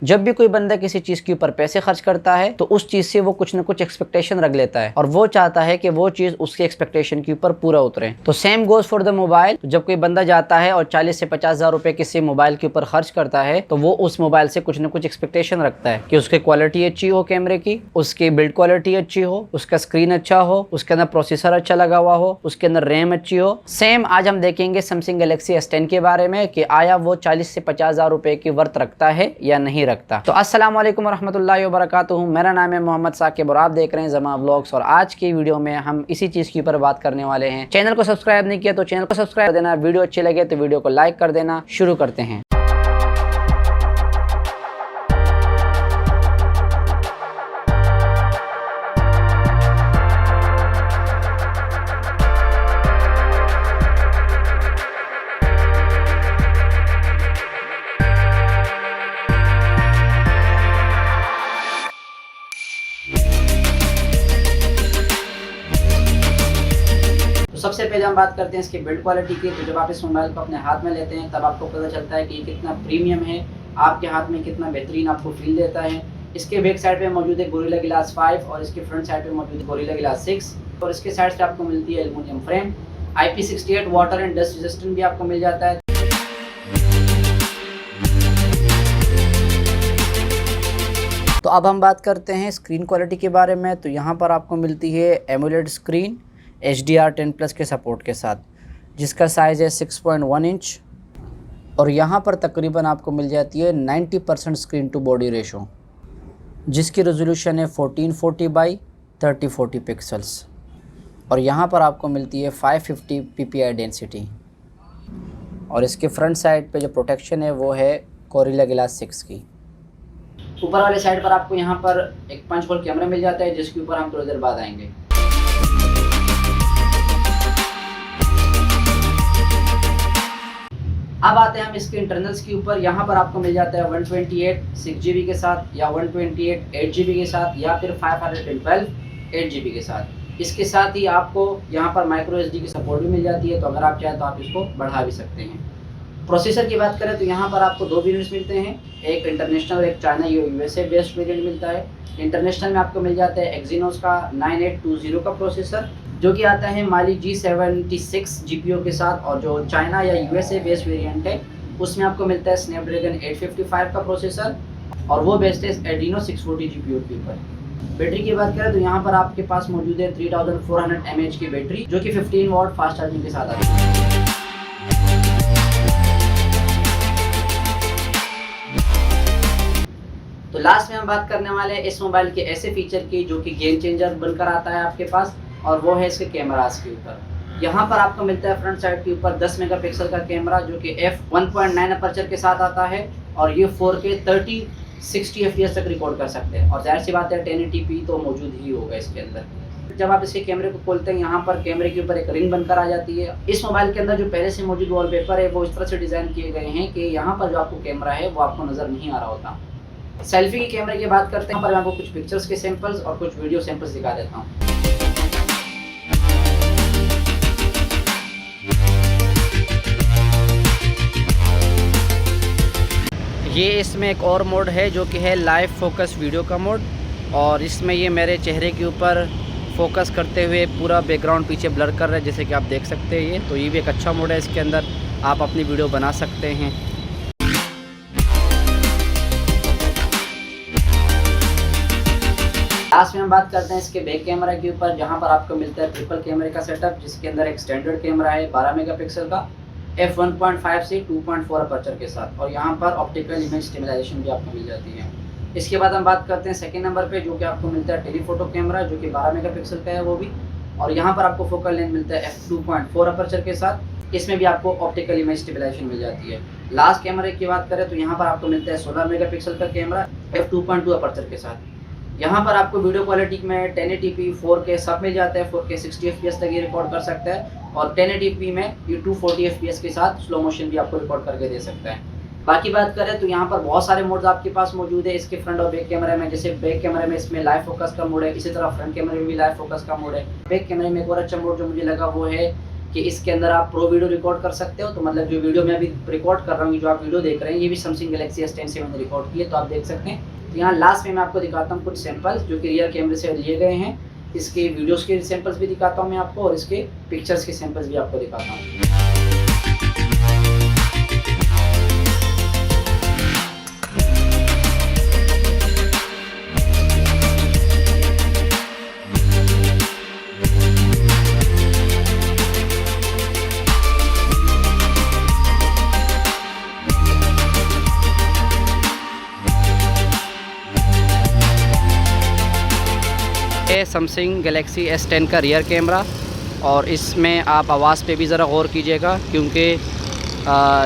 जब भी कोई बंदा किसी चीज के ऊपर पैसे खर्च करता है तो उस चीज से वो कुछ ना कुछ एक्सपेक्टेशन रख लेता है और वो चाहता है कि वो चीज उसके एक्सपेक्टेशन के ऊपर पूरा उतरे। तो same goes for the mobile. जब कोई बंदा जाता है और 40 से 50,000 रुपए किसी मोबाइल के ऊपर खर्च करता है तो वो उस मोबाइल से कुछ ना कुछ एक्सपेक्टेशन रखता है कि उसकी क्वालिटी अच्छी हो, कैमरे की, उसकी बिल्ड क्वालिटी अच्छी हो, उसका स्क्रीन अच्छा हो, उसके अंदर प्रोसेसर अच्छा लगा हुआ हो, उसके अंदर रैम अच्छी हो। सेम आज हम देखेंगे सैमसंग गैलेक्सी S10 के बारे में कि आया वो 40 से 50,000 रुपए की वर्थ रखता है या नहीं रखता। तो अस्सलाम वालेकुम रहमतुल्लाहि व बरकातुहू। मेरा नाम है मोहम्मद साकिब और आप देख रहे हैं ज़मा व्लॉग्स। और आज की वीडियो में हम इसी चीज़ के ऊपर बात करने वाले हैं। चैनल को सब्सक्राइब नहीं किया तो चैनल को सब्सक्राइब कर देना, वीडियो अच्छी लगे तो वीडियो को लाइक कर देना। शुरू करते हैं। सबसे पहले हम बात करते हैं इसकी बिल्ड क्वालिटी की। तो जब आप इस मोबाइल को अपने हाथ में लेते हैं तब आपको पता चलता है कि ये कितना प्रीमियम है, आपके हाथ में कितना बेहतरीन आपको फील देता है। इसके बैक साइड पे मौजूद है गोरिल्ला ग्लास 5 और इसके फ्रंट साइड पे मौजूद है गोरिल्ला ग्लास 6 और इसके साइड से आपको मिलती है aluminium frame. IP68 water and dust resistant भी आपको मिल जाता है। तो अब हम बात करते हैं स्क्रीन क्वालिटी के बारे में। तो यहाँ पर आपको मिलती है एमोलेड स्क्रीन HDR10+ के सपोर्ट के साथ, जिसका साइज़ है 6.1 इंच और यहाँ पर तकरीबन आपको मिल जाती है 90% स्क्रीन टू बॉडी रेशो, जिसकी रेजोल्यूशन है 1440 बाई 3040 पिक्सल्स और यहाँ पर आपको मिलती है 550 PPI डेंसिटी। और इसके फ्रंट साइड पे जो प्रोटेक्शन है वो है गोरिल्ला ग्लास 6 की। ऊपर वाले साइड पर आपको यहाँ पर एक पंच होल कैमरा मिल जाता है, जिसके ऊपर हम थोड़ी देर बाद आएंगे। अब आते हैं हम इसके इंटरनल्स के ऊपर। यहाँ पर आपको मिल जाता है 128 6GB के साथ या 128 8GB के साथ या फिर 512 8GB के साथ। इसके साथ ही आपको यहाँ पर माइक्रो SD की सपोर्ट भी मिल जाती है, तो अगर आप चाहें तो आप इसको बढ़ा भी सकते हैं। प्रोसेसर की बात करें तो यहाँ पर आपको दो वेरिएंट्स मिलते हैं, एक इंटरनेशनल और एक चाइना USA बेस्ड वेरिएंट मिलता है। इंटरनेशनल में आपको मिल जाता है एक्जीनोस का 9820 का प्रोसेसर, जो कि आता है माली G76 GPU के साथ। और जो चाइना या USA बेस्ड वेरिएंट है उसमें आपको मिलता है स्नैपड्रैगन 855 का प्रोसेसर और वो बेस्ड है एड्रीनो 640 GPU के ऊपर। बैटरी की बात करें तो यहाँ पर आपके पास मौजूद है 3400 mAh की बैटरी, जो कि 15 वाट फास्ट चार्जिंग के साथ आती है। तो लास्ट में हम बात करने वाले हैं इस मोबाइल के ऐसे फीचर की जो कि गेम चेंजर बनकर आता है आपके पास, और वो है इसके कैमरास के ऊपर। यहाँ पर आपको मिलता है फ्रंट साइड के ऊपर 10 मेगापिक्सल का कैमरा, जो कि f1.9 अपर्चर के साथ आता है और ये 4K 30-60 FPS तक रिकॉर्ड कर सकते हैं। और जाहिर सी बात है 1080p तो मौजूद ही होगा इसके अंदर। जब आप इसके कैमरे को खोलते हैं यहाँ पर कैमरे के ऊपर एक रिंग बनकर आ जाती है। इस मोबाइल के अंदर जो पहले से मौजूद वॉलपेपर है वो इस तरह से डिज़ाइन किए गए हैं कि यहाँ पर जो आपको कैमरा है वो आपको नज़र नहीं आ रहा होता। सेल्फी के कैमरे की बात करते हैं, पर मैं आपको कुछ पिक्चर्स के सैंपल्स और कुछ वीडियो सैंपल्स दिखा देता हूँ। ये इसमें एक और मोड है जो कि है लाइव फोकस वीडियो का मोड, और इसमें ये मेरे चेहरे के ऊपर फोकस करते हुए पूरा बैकग्राउंड पीछे ब्लर कर रहा है, जैसे कि आप देख सकते हैं। ये तो ये भी एक अच्छा मोड है, इसके अंदर आप अपनी वीडियो बना सकते हैं। लास्ट में हम बात करते हैं इसके बैक कैमरा के ऊपर, जहां पर आपको मिलता है ट्रिपल कैमरे का सेटअप, जिसके अंदर एक स्टैंडर्ड कैमरा है 12 मेगापिक्सल का f1.5 से 2.4 अपर्चर के साथ, और यहां पर ऑप्टिकल इमेज स्टेबलाइजेशन भी आपको मिल जाती है। इसके बाद हम बात करते हैं सेकंड नंबर पे, जो कि आपको मिलता है टेलीफोटो कैमरा, जो कि 12 मेगापिक्सल का है वो भी, और यहाँ पर आपको फोकल लेंथ मिलता है f2.4 अपर्चर के साथ। इसमें भी आपको ऑप्टिकल इमेज स्टेबलाइजेशन मिल जाती है। लास्ट कैमरे की बात करें तो यहाँ पर आपको मिलता है 16 मेगापिक्सल का कैमरा f2.2 अपर्चर के साथ। यहाँ पर आपको वीडियो क्वालिटी में 1080p 4K सब मिल जाता है, 4K 60 FPS तक ये रिकॉर्ड कर सकता है, और 1080p में ये 240 FPS के साथ स्लो मोशन भी आपको रिकॉर्ड करके दे सकता है। बाकी बात करें तो यहाँ पर बहुत सारे मोड्स आपके पास मौजूद है इसके फ्रंट और बैक कैमरे में। जैसे बैक कैमरे में इसमें लाइव फोकस का मोड है, इसी तरह फ्रंट कैमरे में भी लाइव फोकस का मोड है। बैक कैमरे में एक और अच्छा मोड जो मुझे लगा वो है कि इसके अंदर आप प्रो वीडियो रिकॉर्ड कर सकते हो। तो मतलब जो वीडियो मैं अभी रिकॉर्ड कर रहा हूँ, जो आप वीडियो देख रहे हैं, ये भी सैमसंग गैलेक्सी S10 से मैंने रिकॉर्ड की है, तो आप देख सकते हैं। तो यहाँ लास्ट में मैं आपको दिखाता हूँ कुछ सैंपल्स जो कि रियर कैमरे से लिए गए हैं। इसके वीडियोज़ के सैंपल्स भी दिखाता हूँ मैं आपको, और इसके पिक्चर्स के सैंपल्स भी आपको दिखाता हूँ। ये सैमसंग गैलेक्सी S10 का रियर कैमरा, और इसमें आप आवाज़ पे भी ज़रा गौर कीजिएगा, क्योंकि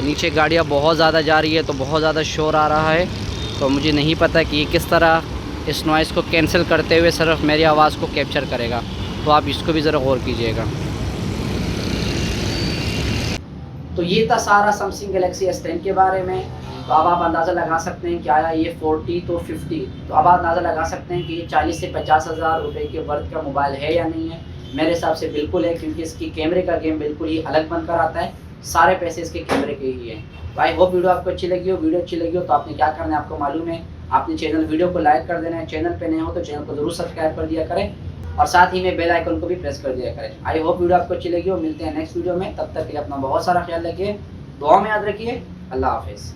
नीचे गाड़ियाँ बहुत ज़्यादा जा रही है तो बहुत ज़्यादा शोर आ रहा है। तो मुझे नहीं पता कि ये किस तरह इस नॉइज़ को कैंसिल करते हुए सिर्फ मेरी आवाज़ को कैप्चर करेगा, तो आप इसको भी ज़रा गौर कीजिएगा। तो ये था सारा सैमसंग गैलेक्सी S10 के बारे में। तो अब आप अंदाज़ा लगा सकते हैं कि आया ये 40 तो 50, तो अब आप अंदाज़ा लगा सकते हैं कि ये 40 से 50 हज़ार रुपये के वर्थ का मोबाइल है या नहीं है। मेरे हिसाब से बिल्कुल है, क्योंकि इसकी कैमरे का गेम बिल्कुल ही अलग बनकर आता है। सारे पैसे इसके कैमरे के ही हैं। तो आई होप वीडियो आपको अच्छी लगी हो। वीडियो अच्छी लगी हो तो आपने क्या करना है आपको मालूम है, आपने वीडियो को लाइक कर देना है। चैनल पे नए हो तो चैनल को जरूर सब्सक्राइब कर दिया करें, और साथ ही में बेल आइकन को भी प्रेस कर दिया करें। आई होप वीडियो आपको अच्छी लगी हो। मिलते हैं नेक्स्ट वीडियो में, तब तक के लिए अपना बहुत सारा ख्याल रखिए, दुआ में याद रखिए। अल्लाह हाफिज़।